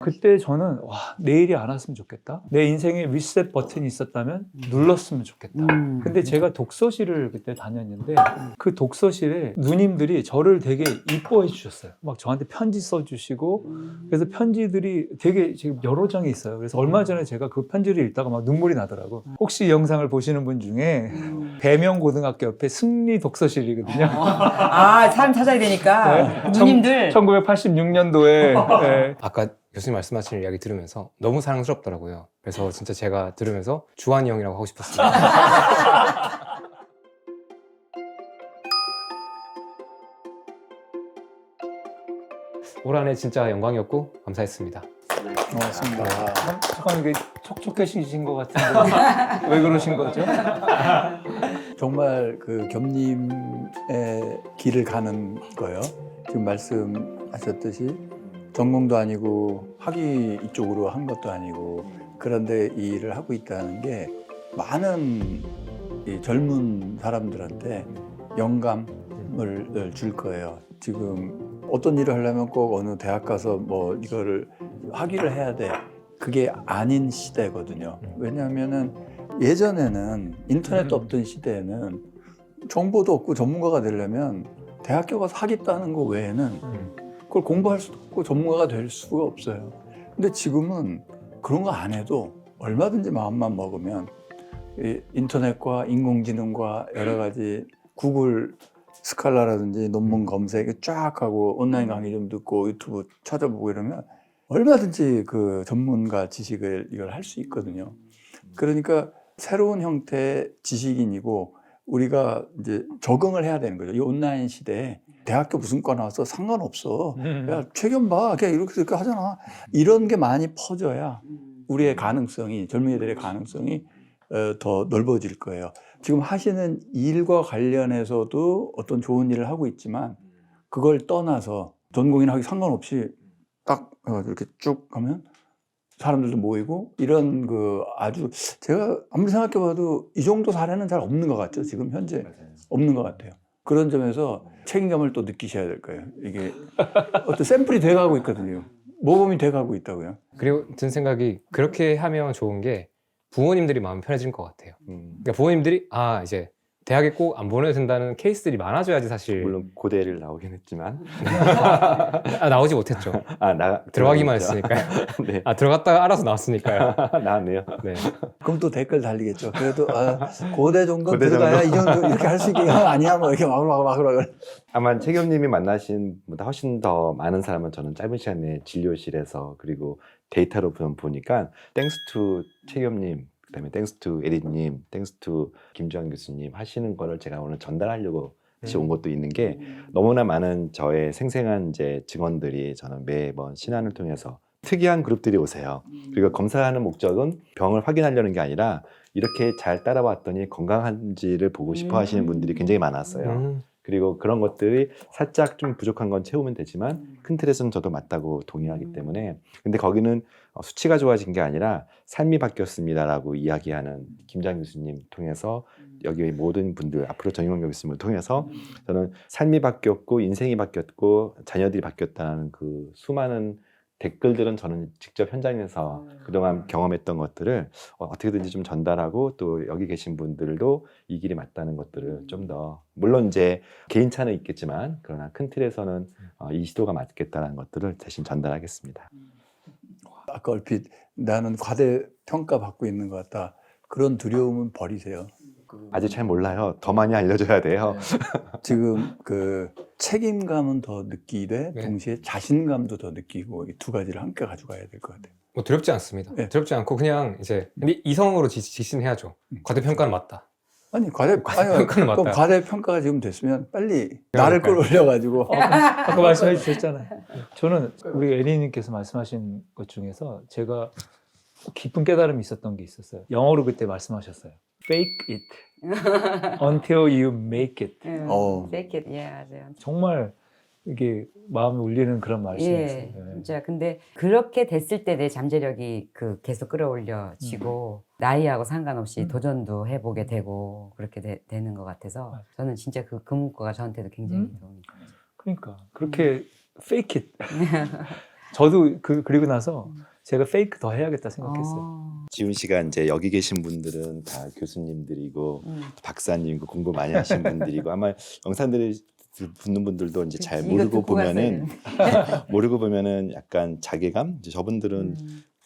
그때 저는 와 내일이 안 왔으면 좋겠다. 내 인생에 리셋 버튼이 있었다면 눌렀으면 좋겠다. 근데 제가 독서실을 그때 다녔는데 그 독서실에 누님들이 저를 되게 이뻐해 주셨어요. 막 저한테 편지 써주시고 그래서 편지들이 되게 지금 여러 장이 있어요. 그래서 얼마 전에 제가 그 편지를 읽다가 막 눈물이 나더라고. 혹시 이 영상을 보시는 분 중에 배명고등학교 옆에 승리 독서실이거든요. 아, 사람 찾아야 되니까 누님들 1986년도에 아까 교수님 말씀하신 이야기 들으면서 너무 사랑스럽더라고요. 그래서 진짜 제가 들으면서 주한이 형이라고 하고 싶었어요. 올 한해 진짜 영광이었고 감사했습니다. 고맙습니다. 잠깐 이게 촉촉해지신 것 같은데 왜 그러신 거죠? 정말 그 겸님의 길을 가는 거예요. 지금 말씀하셨듯이 전공도 아니고 학위 이쪽으로 한 것도 아니고 그런데 이 일을 하고 있다는 게 많은 이 젊은 사람들한테 영감을 줄 거예요. 지금 어떤 일을 하려면 꼭 어느 대학 가서 뭐 이거를 학위를 해야 돼. 그게 아닌 시대거든요. 왜냐하면은 예전에는 인터넷도 없던 시대에는 정보도 없고 전문가가 되려면 대학교 가서 학위 따는 거 외에는 그걸 공부할 수도 없고 전문가가 될 수가 없어요. 근데 지금은 그런 거 안 해도 얼마든지 마음만 먹으면 이 인터넷과 인공지능과 여러 가지 구글 스칼라라든지 논문 검색 쫙 하고 온라인 강의 좀 듣고 유튜브 찾아보고 이러면 얼마든지 그 전문가 지식을 이걸 할 수 있거든요. 그러니까 새로운 형태의 지식인이고 우리가 이제 적응을 해야 되는 거죠. 이 온라인 시대에 대학교 무슨 과 나와서 상관없어. 야, 최근 봐. 그냥 이렇게 하잖아. 이런 게 많이 퍼져야 우리의 가능성이, 젊은이들의 가능성이 더 넓어질 거예요. 지금 하시는 일과 관련해서도 어떤 좋은 일을 하고 있지만 그걸 떠나서 전공이나 하기 상관없이 딱 이렇게 쭉 가면 사람들도 모이고 이런 그 아주 제가 아무리 생각해봐도 이 정도 사례는 잘 없는 것 같죠. 지금 현재 없는 것 같아요. 그런 점에서 책임감을 또 느끼셔야 될 거예요. 이게 어떤 샘플이 돼가고 있거든요. 모범이 돼가고 있다고요. 그리고 든 생각이 그렇게 하면 좋은 게 부모님들이 마음 편해질 것 같아요. 그러니까 부모님들이 이제 대학에 꼭 안 보내도 된다는 케이스들이 많아져야지 사실. 물론 고대를 나오긴 했지만 나오지 못했죠. 들어가기만 했으니까요. 네. 들어갔다가 알아서 나왔으니까요. 나왔네요. 네. 그럼 또 댓글 달리겠죠. 그래도 고대 정도 들어가야 이 정도 이렇게 할 수 있게 아니야 뭐 이렇게 막 아마 최겸님이 만나신 보다 훨씬 더 많은 사람은 저는 짧은 시간에 진료실에서 그리고 데이터로 보니까 땡스 투 최겸님 그다음에 땡스 투 에리님, 땡스 투 김주환 교수님 하시는 거를 제가 오늘 전달하려고 온 것도 있는 게 너무나 많은 저의 생생한 이제 직원들이 저는 매번 신안을 통해서 특이한 그룹들이 오세요. 그리고 검사하는 목적은 병을 확인하려는 게 아니라 이렇게 잘 따라왔더니 건강한지를 보고 싶어 하시는 분들이 굉장히 많았어요. 그리고 그런 것들이 살짝 좀 부족한 건 채우면 되지만 큰 틀에서는 저도 맞다고 동의하기 때문에 근데 거기는 수치가 좋아진 게 아니라 삶이 바뀌었습니다라고 이야기하는 김장 교수님 통해서 여기 모든 분들 앞으로 정용원 교수님을 통해서 저는 삶이 바뀌었고 인생이 바뀌었고 자녀들이 바뀌었다는 그 수많은 댓글들은 저는 직접 현장에서 그동안 경험했던 것들을 어떻게든지 좀 전달하고 또 여기 계신 분들도 이 길이 맞다는 것들을 좀 더 물론 이제 개인차는 있겠지만 그러나 큰 틀에서는 이 시도가 맞겠다는 것들을 대신 전달하겠습니다. 아까 얼핏 나는 과대평가 받고 있는 것 같다. 그런 두려움은 버리세요. 아직 잘 몰라요. 더 많이 알려줘야 돼요. 지금 그 책임감은 더 느끼되 네. 동시에 자신감도 더 느끼고 이 두 가지를 함께 가져가야 될 것 같아요. 뭐 두렵지 않습니다. 네. 두렵지 않고 그냥 이제 근데 이성으로 직신해야죠. 과대평가는 맞다. 아니 과대평가는 맞다. 그럼 과대평가가 지금 됐으면 빨리 나를 끌어올려가지고 아까 말씀해 주셨잖아요. 저는 우리 에리님께서 말씀하신 것 중에서 제가 깊은 깨달음이 있었던 게 있었어요. 영어로 그때 말씀하셨어요. Fake it until you make it. make it. 예, 맞아요. 정말 이게 마음에 울리는 그런 말씀이었어요. 예, 진짜. 근데 그렇게 됐을 때 내 잠재력이 계속 끌어올려지고 나이하고 상관없이 도전도 해보게 되고 그렇게 되는 것 같아서 저는 진짜 그 문구가 저한테도 굉장히 도움이 돼요. 그러니까 그렇게 fake it. 저도 그리고 나서 제가 페이크 더 해야겠다 생각했어요. 지훈 씨가 이제 여기 계신 분들은 다 교수님들이고 박사님이고 공부 많이 하신 분들이고 아마 영상들을 듣는 분들도 이제 잘 모르고 보면은 약간 자괴감. 이제 저분들은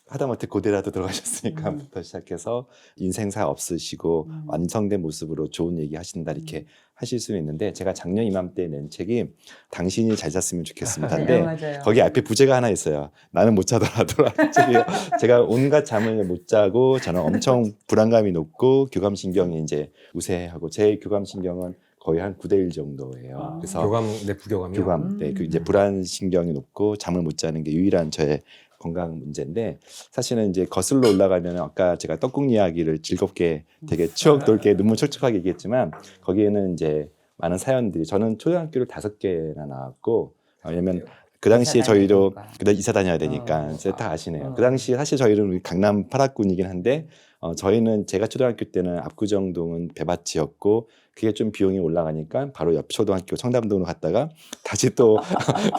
하다못해 고대라도 들어가셨으니까 부터 시작해서 인생사 없으시고 완성된 모습으로 좋은 얘기 하신다 이렇게 하실 수는 있는데 제가 작년 이맘때 낸 책이 당신이 잘 잤으면 좋겠습니다인데 맞아요. 거기 앞에 부제가 하나 있어요. 나는 못 자더라도 책이에요. 제가 온갖 잠을 못 자고 저는 엄청 불안감이 높고 교감신경이 이제 우세하고 제 교감신경은 거의 한 9대1 정도예요. 그래서 교감 내 부교감이요. 교감, 네, 그 이제 불안신경이 높고 잠을 못 자는 게 유일한 저의 건강 문제인데 사실은 이제 거슬러 올라가면 아까 제가 떡국 이야기를 즐겁게 되게 추억 돋게 눈물 촉촉하게 얘기했지만 거기에는 이제 많은 사연들이 저는 초등학교를 5개나 나왔고 왜냐면 그 당시에 저희도 이사 다녀야 되니까 이제 다 아시네요. 그 당시에 사실 저희는 강남 8학군이긴 한데 저희는 제가 초등학교 때는 압구정동은 배밭이었고 그게 좀 비용이 올라가니까 바로 옆 초등학교 청담동으로 갔다가 다시 또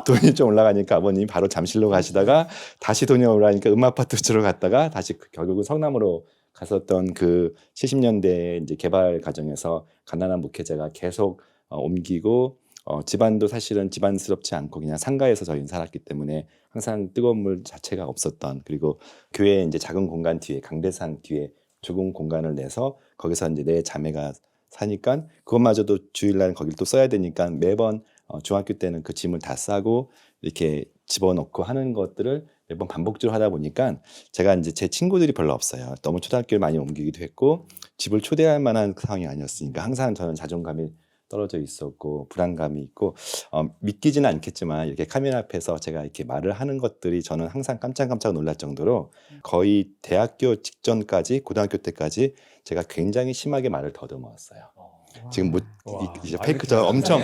돈이 좀 올라가니까 아버님이 바로 잠실로 가시다가 다시 돈이 올라가니까 음아파트 쪽으로 갔다가 다시 결국은 성남으로 갔었던 그 70년대 이제 개발 과정에서 가난한 목회자가 계속 옮기고 집안도 사실은 집안스럽지 않고 그냥 상가에서 저희는 살았기 때문에 항상 뜨거운 물 자체가 없었던 그리고 교회 이제 작은 공간 뒤에 강대상 뒤에 좁은 공간을 내서 거기서 이제 내 자매가 사니까 그것마저도 주일날 거길 또 써야 되니까 매번 중학교 때는 그 짐을 다 싸고 이렇게 집어넣고 하는 것들을 매번 반복적으로 하다 보니까 제가 이제 제 친구들이 별로 없어요. 너무 초등학교를 많이 옮기기도 했고 집을 초대할 만한 상황이 아니었으니까 항상 저는 자존감이 떨어져 있었고 불안감이 있고 믿기지는 않겠지만 이렇게 카메라 앞에서 제가 이렇게 말을 하는 것들이 저는 항상 깜짝깜짝 놀랄 정도로 거의 대학교 직전까지 고등학교 때까지 제가 굉장히 심하게 말을 더듬었어요. 지금 뭐 이제 페이크죠. 엄청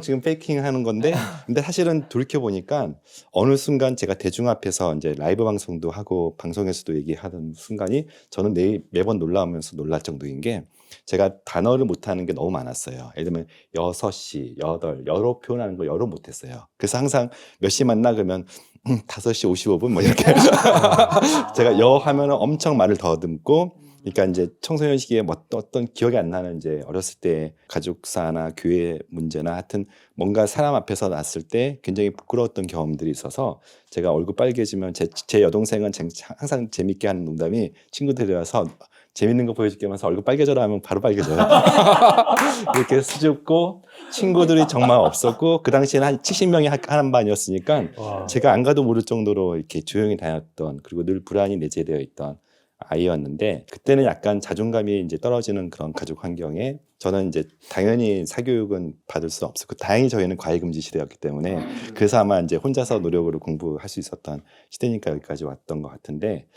지금 페이킹하는 건데 근데 사실은 돌이켜 보니까 어느 순간 제가 대중 앞에서 이제 라이브 방송도 하고 방송에서도 얘기하던 순간이 저는 매번 놀라우면서 놀랄 정도인 게 제가 단어를 못하는 게 너무 많았어요. 예를 들면 6시, 8, 여로 표현하는 거 여로 못했어요. 그래서 항상 몇 시 만나 그러면 5시 55분 뭐 이렇게 제가 여 하면 엄청 말을 더듬고 그러니까 이제 청소년 시기에 어떤 기억이 안 나는 이제 어렸을 때 가족사나 교회 문제나 하여튼 뭔가 사람 앞에서 났을 때 굉장히 부끄러웠던 경험들이 있어서 제가 얼굴 빨개지면 제 여동생은 항상 재밌게 하는 농담이 친구들이 와서 재밌는 거 보여줄게 하면서 얼굴 빨개져라 하면 바로 빨개져요. 이렇게 수줍고 친구들이 정말 없었고 그 당시에는 한 70명이 하는 반이었으니까 제가 안 가도 모를 정도로 이렇게 조용히 다녔던 그리고 늘 불안이 내재되어 있던 아이였는데 그때는 약간 자존감이 이제 떨어지는 그런 가족 환경에 저는 이제 당연히 사교육은 받을 수 없었고 다행히 저희는 과외금지 시대였기 때문에 그래서 아마 이제 혼자서 노력으로 공부할 수 있었던 시대니까 여기까지 왔던 것 같은데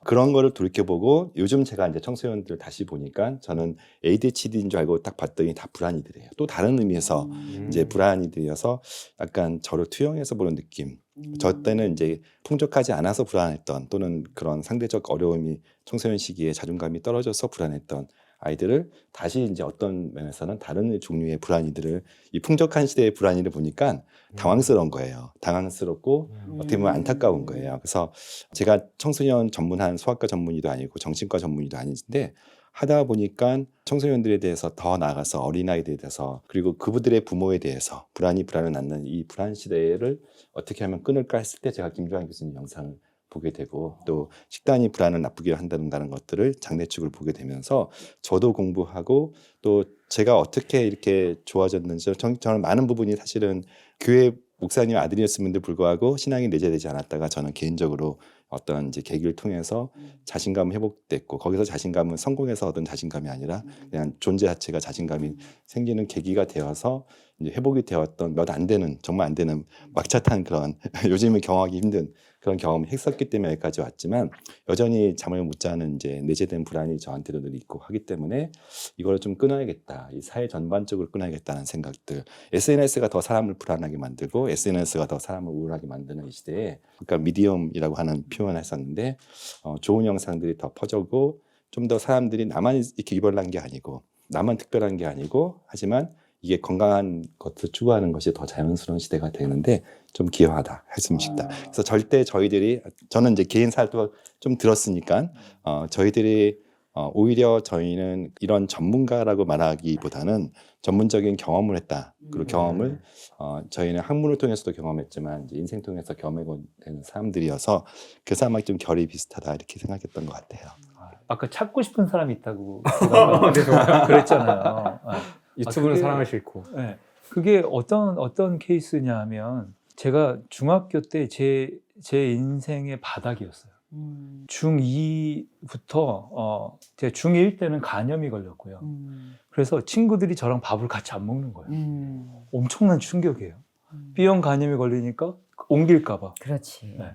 그런 거를 돌이켜보고 요즘 제가 이제 청소년들 다시 보니까 저는 ADHD인 줄 알고 딱 봤더니 다 불안이들이에요. 또 다른 의미에서 이제 불안이들이어서 약간 저를 투영해서 보는 느낌. 저 때는 이제 풍족하지 않아서 불안했던 또는 그런 상대적 어려움이 청소년 시기에 자존감이 떨어져서 불안했던 아이들을 다시 이제 어떤 면에서는 다른 종류의 불안이들을 이 풍족한 시대의 불안이를 보니까 당황스러운 거예요. 당황스럽고 어떻게 보면 안타까운 거예요. 그래서 제가 청소년 전문한 소아과 전문의도 아니고 정신과 전문의도 아닌데 하다 보니까 청소년들에 대해서 더 나아가서 어린아이들에 대해서 그리고 그분들의 부모에 대해서 불안을 낳는 이 불안 시대를 어떻게 하면 끊을까 했을 때 제가 김주환 교수님 영상을 보게 되고 또 식단이 불안을 나쁘게 한다는 것들을 장례축을 보게 되면서 저도 공부하고 또 제가 어떻게 이렇게 좋아졌는지 저는 많은 부분이 사실은 교회 목사님 아들이었음에도 불구하고 신앙이 내재되지 않았다가 저는 개인적으로 어떤 이제 계기를 통해서 자신감 회복됐고 거기서 자신감은 성공해서 얻은 자신감이 아니라 그냥 존재 자체가 자신감이 생기는 계기가 되어서 이제 회복이 되었던 몇 안 되는 정말 안 되는 막차 탄 그런 요즘은 경험하기 힘든 그런 경험을 했었기 때문에 여기까지 왔지만 여전히 잠을 못 자는 이제 내재된 불안이 저한테도 늘 있고 하기 때문에 이걸 좀 끊어야겠다. 이 사회 전반적으로 끊어야겠다는 생각들. SNS가 더 사람을 불안하게 만들고 SNS가 더 사람을 우울하게 만드는 이 시대에 그러니까 미디엄이라고 하는 표현을 했었는데 좋은 영상들이 더 퍼져고 좀 더 사람들이 나만 이렇게 유별난 게 아니고 나만 특별한 게 아니고 하지만 이게 건강한 것을 추구하는 것이 더 자연스러운 시대가 되는데 좀 기여하다 했으면 싶다. 그래서 절대 저희들이 저는 이제 개인 살도 좀 들었으니까 저희들이 오히려 저희는 이런 전문가라고 말하기보다는 전문적인 경험을 했다. 그리고 경험을 저희는 학문을 통해서도 경험했지만 이제 인생 통해서 경험하고 되는 사람들이어서 그 사람하고 좀 결이 비슷하다 이렇게 생각했던 것 같아요. 아까 찾고 싶은 사람이 있다고 제가 그랬잖아요. 유튜브는 그게- 사람을 싫고. 네. 그게 어떤 케이스냐 하면 제가 중학교 때 제 인생의 바닥이었어요. 중2부터 제가 중1 때는 간염이 걸렸고요. 그래서 친구들이 저랑 밥을 같이 안 먹는 거예요. 엄청난 충격이에요. B형 간염이 걸리니까 옮길까 봐. 그렇지. 네.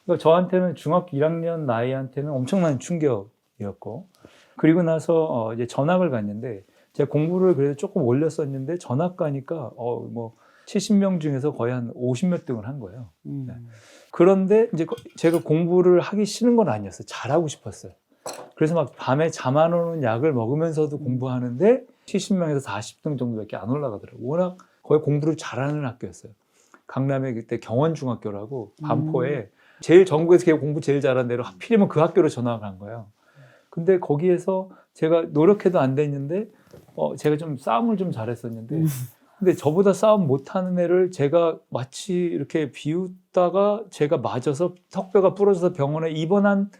그러니까 저한테는 중학교 1학년 나이한테는 엄청난 충격이었고, 그리고 나서 이제 전학을 갔는데 제가 공부를 그래도 조금 올렸었는데 전학 가니까 뭐 70명 중에서 거의 한 50몇 등을 한 거예요. 네. 그런데 이제 제가 공부를 하기 싫은 건 아니었어요. 잘하고 싶었어요. 그래서 막 밤에 잠 안 오는 약을 먹으면서도 공부하는데 70명에서 40등 정도밖에 안 올라가더라고요. 워낙 거의 공부를 잘하는 학교였어요. 강남에 그때 경원중학교라고 반포에 제일 전국에서 공부 제일 잘하는 데로 하필이면 그 학교로 전학을 한 거예요. 근데 거기에서 제가 노력해도 안 됐는데 제가 좀 싸움을 좀 잘했었는데 근데 저보다 싸움 못하는 애를 제가 마치 이렇게 비웃다가 제가 맞아서 턱뼈가 부러져서 병원에 입원한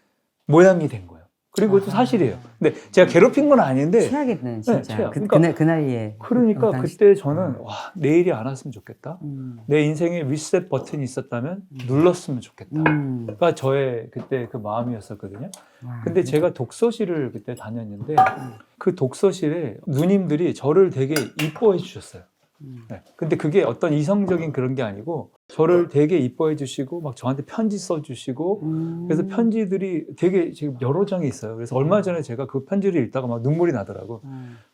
모양이 된 거예요. 그리고 그것도 사실이에요. 근데 제가 괴롭힌 건 아닌데 최악이네 진짜. 최악. 그 나이에. 그러니까 당시- 그때 저는 와 내일이 안 왔으면 좋겠다. 음. 내 인생에 리셋 버튼이 있었다면 눌렀으면 좋겠다. 음. 가 저의 그때 그 마음이었었거든요. 와, 근데 제가 독서실을 그때 다녔는데 그 독서실에 누님들이 저를 되게 이뻐해 주셨어요. 네. 근데 그게 어떤 이성적인 그런 게 아니고 저를 되게 이뻐해 주시고 막 저한테 편지 써 주시고 그래서 편지들이 되게 지금 여러 장이 있어요. 그래서 얼마 전에 제가 그 편지를 읽다가 막 눈물이 나더라고.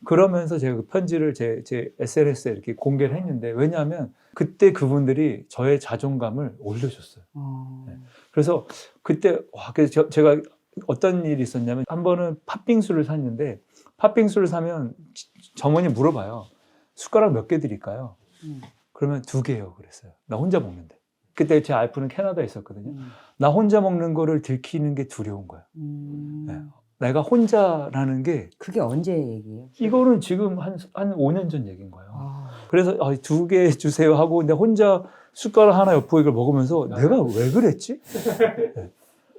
그러면서 제가 그 편지를 제 SNS에 이렇게 공개를 했는데 왜냐하면 그때 그분들이 저의 자존감을 올려줬어요. 네. 그래서 그때 그래서 제가 어떤 일이 있었냐면 한 번은 팥빙수를 샀는데 팥빙수를 사면 점원이 물어봐요. 숟가락 몇 개 드릴까요? 그러면 2개요 그랬어요. 나 혼자 먹는데. 그때 제 와이프는 캐나다에 있었거든요. 나 혼자 먹는 거를 들키는 게 두려운 거예요. 네. 내가 혼자라는 게 그게 언제 얘기예요? 이거는 지금 한 5년 전 얘기인 거예요. 아. 그래서 2개 주세요 하고 내가 혼자 숟가락 하나 엿보고 이걸 먹으면서 내가 왜 그랬지? 네.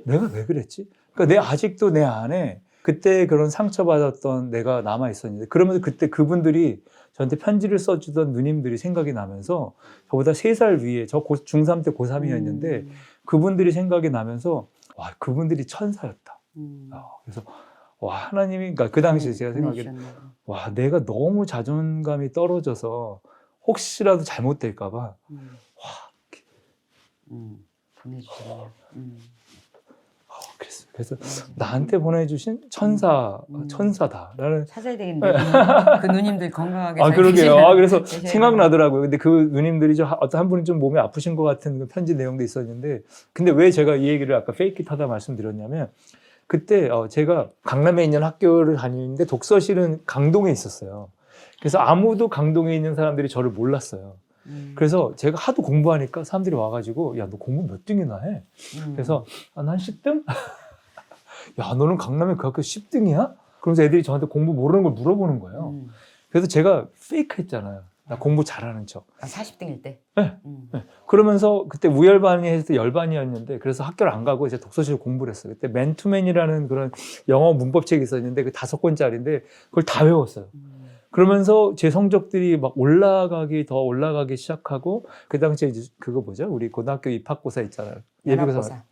내가 왜 그랬지? 그러니까 아직도 내 안에 그때 그런 상처받았던 내가 남아 있었는데 그러면서 그때 그분들이 저한테 편지를 써주던 누님들이 생각이 나면서 저보다 3살 위에 저 중3 때 고3이었는데 그분들이 생각이 나면서 와 그분들이 천사였다. 그래서 와 하나님이 그러니까 그 당시에 제가 생각하기에 와 내가 너무 자존감이 떨어져서 혹시라도 잘못될까 봐 보내주셨네요. 그래서 나한테 보내주신 천사다라는 찾아야 되겠는데 그 누님들 건강하게 잘 그러게요. 계시면 그래서 계셔야 생각나더라고요. 근데 그 누님들이 어떤 한 분이 좀 몸이 아프신 것 같은 그 편지 내용도 있었는데 근데 왜 제가 이 얘기를 아까 페이크 하다 말씀드렸냐면 그때 제가 강남에 있는 학교를 다니는데 독서실은 강동에 있었어요. 그래서 아무도 강동에 있는 사람들이 저를 몰랐어요. 그래서 제가 하도 공부하니까 사람들이 와가지고 야 너 공부 몇 등이나 해? 그래서 난 10등? 야 너는 강남에 그 학교 10등이야? 그러면서 애들이 저한테 공부 모르는 걸 물어보는 거예요. 그래서 제가 페이크 했잖아요. 나 공부 잘하는 척. 40등일 때? 네. 네. 그러면서 그때 우열반이 해서 열반이었는데 그래서 학교를 안 가고 이제 독서실에 공부를 했어요. 그때 맨투맨이라는 그런 영어 문법책이 있었는데 그 5권짜리인데 그걸 다 외웠어요. 그러면서 제 성적들이 막 더 올라가기 시작하고 그 당시에 이제 그거 뭐죠? 우리 고등학교 입학고사 있잖아요. 연합고사.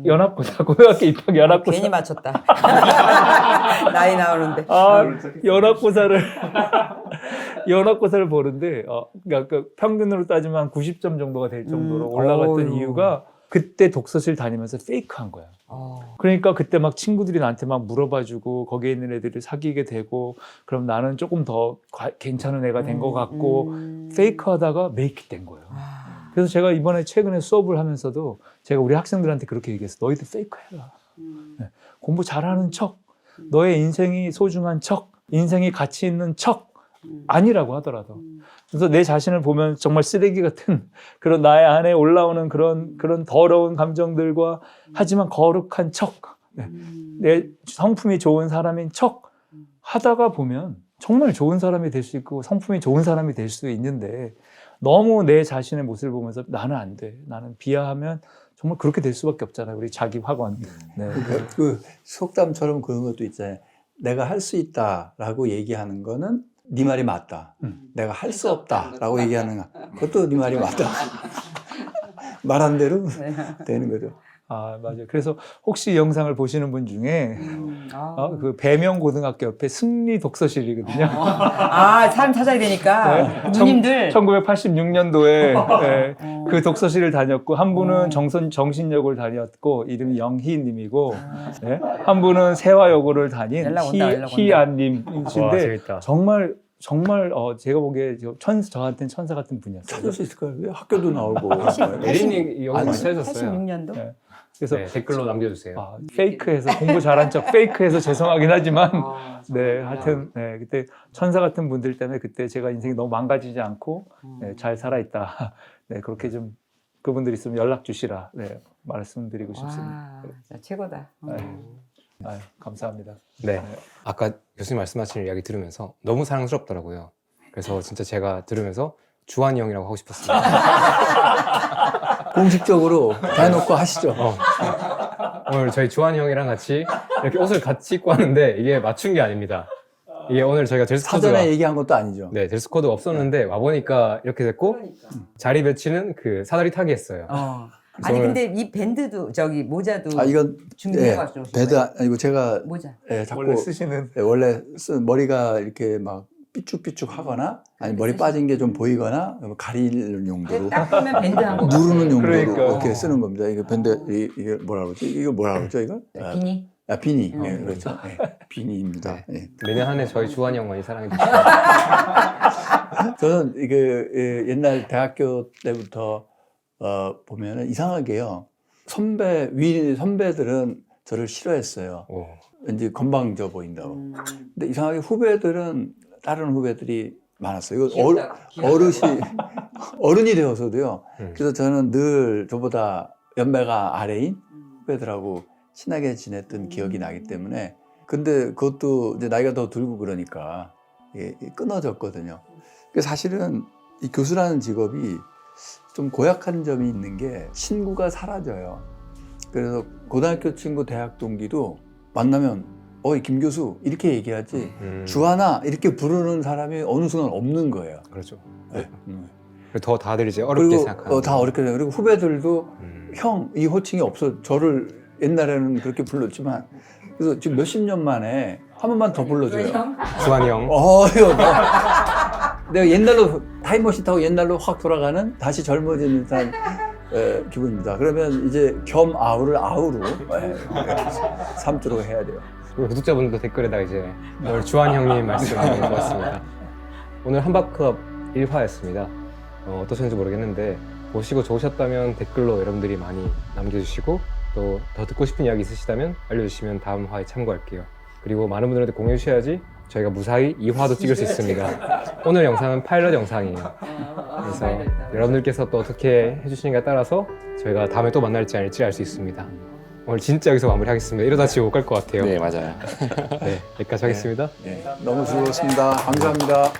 연합고사. 고등학교 입학 연합고사. 괜히 맞췄다. 나이 나오는데. 연합고사를 보는데 그러니까 평균으로 따지면 한 90점 정도가 될 정도로 올라갔던 어휴. 이유가 그때 독서실 다니면서 페이크한 거야. 그러니까 그때 막 친구들이 나한테 막 물어봐주고 거기에 있는 애들을 사귀게 되고 그럼 나는 조금 더 괜찮은 애가 된 것 같고 페이크하다가 메이크 된 거예요. 그래서 제가 이번에 최근에 수업을 하면서도 제가 우리 학생들한테 그렇게 얘기했어요. 너희들 페이크해라. 네. 공부 잘하는 척, 너의 인생이 소중한 척, 인생이 가치 있는 척, 아니라고 하더라도. 그래서 내 자신을 보면 정말 쓰레기 같은 그런 나의 안에 올라오는 그런 더러운 감정들과 하지만 거룩한 척, 내 성품이 좋은 사람인 척 하다가 보면 정말 좋은 사람이 될 수 있고 성품이 좋은 사람이 될 수 있는데 너무 내 자신의 모습을 보면서 나는 안 돼. 나는 비하하면 정말 그렇게 될 수밖에 없잖아요. 우리 자기 확언. 네. 그 속담처럼 그런 것도 있잖아요. 내가 할 수 있다라고 얘기하는 거는 네 말이 맞다. 내가 할 수 없다라고 얘기하는 거 그것도 네 말이 맞다. 말한 대로 되는 거죠. 아, 맞아요. 그래서 혹시 이 영상을 보시는 분 중에 그 배명 고등학교 옆에 승리 독서실이거든요. 사람 찾아야 되니까 누님들 1986년도에 그 독서실을 다녔고 한 분은 정신여고를 다녔고 이름이 영희님이고 한 분은 세화여고를 다닌 연락 온다. 희안님이신데 재밌다. 정말 제가 보기에 저한테는 천사 같은 분이었어요. 찾을 수 있을 거예요. 학교도 나오고. 에린님 여기 아니, 많이 찾으셨어요. 86년도? 네. 그래서 네, 댓글로 남겨주세요. 페이크해서 공부 잘한 척 페이크해서 죄송하긴 하지만 네, 하여튼 그때 천사 같은 분들 때문에 그때 제가 인생이 너무 망가지지 않고 잘 살아있다. 네, 그렇게 좀 그분들 있으면 연락 주시라. 네, 말씀드리고 싶습니다. 진짜 최고다. 아유, 감사합니다. 네. 아까 교수님 말씀하신 이야기 들으면서 너무 사랑스럽더라고요. 그래서 진짜 제가 들으면서 주한이 형이라고 하고 싶었습니다. 공식적으로 대놓고 하시죠. 오늘 저희 주한이 형이랑 같이 이렇게 옷을 같이 입고 왔는데 이게 맞춘 게 아닙니다. 이게 오늘 저희가 드레스 코드가 사전에 얘기한 것도 아니죠. 네, 드레스 코드가 없었는데 와보니까 이렇게 됐고 자리 배치는 그 사다리 타기 했어요. 아니 근데 이 밴드도 모자도 이건 준비해가지고 오신 배드 거예요? 아니고 제가 모자. 자꾸 원래 쓰시는 원래 쓴 머리가 이렇게 막 삐쭉삐쭉 하거나 아니 머리 빠진 게 좀 보이거나 가릴 용도로 딱 보면 밴드 한거 누르는 용도로 그러니까. 이렇게 쓰는 겁니다. 이거 밴드 이게 뭐라 그러지? 이거 뭐라 그러죠? 이거? 비니. 비니. 예, 그렇죠. 비니입니다. 예. 내년 한 해 저희 주한이 형 많이 사랑해 주시고 저는 이게 옛날 대학교 때부터 보면은 이상하게요. 선배들은 저를 싫어했어요. 왠지 건방져 보인다고. 근데 이상하게 다른 후배들이 많았어요. 이거 어른이 되어서도요. 그래서 저는 늘 저보다 연배가 아래인 후배들하고 친하게 지냈던 기억이 나기 때문에 근데 그것도 이제 나이가 더 들고 그러니까 끊어졌거든요. 그래서 사실은 이 교수라는 직업이 좀 고약한 점이 있는 게 친구가 사라져요. 그래서 고등학교 친구, 대학 동기도 만나면 어이 김 교수 이렇게 얘기하지 주하나 이렇게 부르는 사람이 어느 순간 없는 거예요. 그렇죠. 네. 더 다들 이제 어렵게 그리고 생각하는 다 어렵게 생각해요. 그리고 후배들도 형 이 호칭이 없어. 저를 옛날에는 그렇게 불렀지만 그래서 지금 몇십 년 만에 한 번만 더 불러줘요. 주한이 형. 내가 옛날로 타임머신 타고 옛날로 확 돌아가는 다시 젊어지는 듯한 기분입니다. 그러면 이제 겸 아우를 아우로 삼도록 해야 돼요. 그리고 구독자분들도 댓글에다가 이제 오늘 주한이 형님 말씀 많이 좋았습니다. 오늘 한바크업 1화였습니다. 어떠셨는지 모르겠는데 보시고 좋으셨다면 댓글로 여러분들이 많이 남겨주시고 또 더 듣고 싶은 이야기 있으시다면 알려주시면 다음 화에 참고할게요. 그리고 많은 분들한테 공유해 주셔야지 저희가 무사히 2화도 찍을 수 있습니다. 오늘 영상은 파일럿 영상이에요. 그래서 여러분들께서 또 어떻게 해주시는가에 따라서 저희가 다음에 또 만날지 아닐지 알 수 있습니다. 오늘 진짜 여기서 마무리하겠습니다. 이러다 집에 못 갈 것 같아요. 네, 맞아요. 네, 여기까지 하겠습니다. 너무 즐거웠습니다. 감사합니다.